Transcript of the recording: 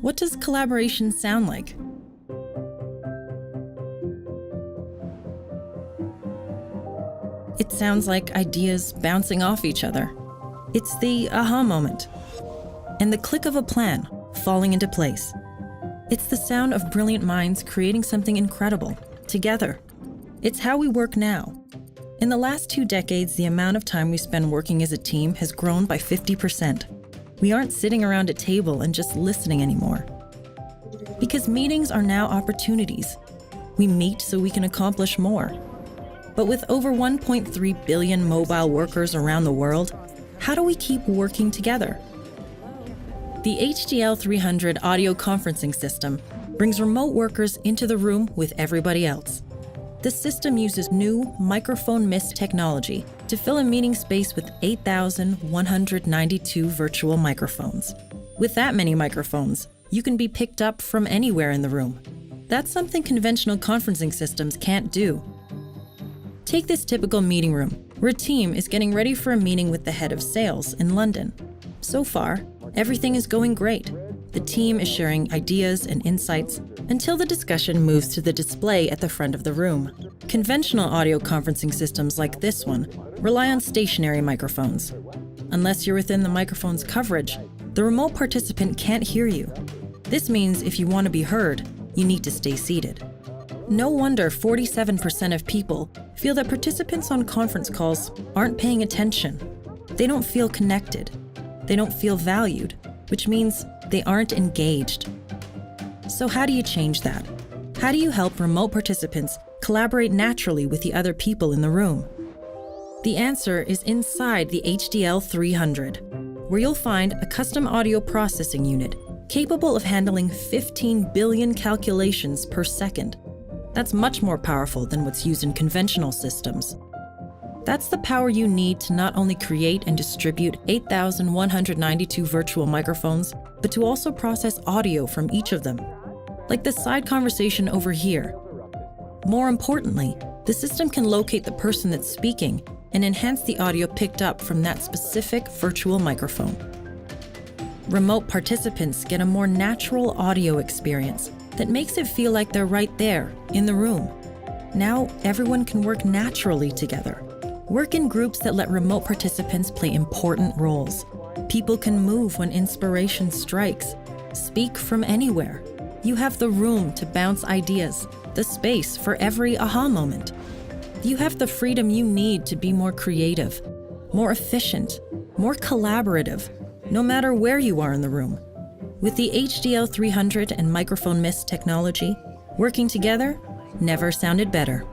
what does collaboration sound like? It sounds like ideas bouncing off each other. It's the aha moment and the click of a plan falling into place. It's the sound of brilliant minds creating something incredible together. It's how we work now. In the last 2 decades, the amount of time we spend working as a team has grown by 50%. We aren't sitting around a table and just listening anymore. Because meetings are now opportunities. We meet so we can accomplish more. But with over 1.3 billion mobile workers around the world, how do we keep working together? The HDL300 audio conferencing system brings remote workers into the room with everybody else. The system uses new microphone mist technology to fill a meeting space with 8,192 virtual microphones. With that many microphones, you can be picked up from anywhere in the room. That's something conventional conferencing systems can't do. Take this typical meeting room, where a team is getting ready for a meeting with the head of sales in London. So far, everything is going great. The team is sharing ideas and insights until the discussion moves to the display at the front of the room. Conventional audio conferencing systems like this one rely on stationary microphones. Unless you're within the microphone's coverage, the remote participant can't hear you. This means if you want to be heard, you need to stay seated. No wonder 47% of people feel that participants on conference calls aren't paying attention. They don't feel connected. They don't feel valued, which means they aren't engaged. So how do you change that? How do you help remote participants collaborate naturally with the other people in the room? The answer is inside the HDL300, where you'll find a custom audio processing unit capable of handling 15 billion calculations per second. That's much more powerful than what's used in conventional systems. That's the power you need to not only create and distribute 8,192 virtual microphones, but to also process audio from each of them, like the side conversation over here. More importantly, the system can locate the person that's speaking and enhance the audio picked up from that specific virtual microphone. Remote participants get a more natural audio experience that makes it feel like they're right there in the room. Now, everyone can work naturally together. Work in groups that let remote participants play important roles. People can move when inspiration strikes, speak from anywhere. You have the room to bounce ideas, the space for every aha moment. You have the freedom you need to be more creative, more efficient, more collaborative, no matter where you are in the room. With the HDL300 and microphone mist technology, working together never sounded better.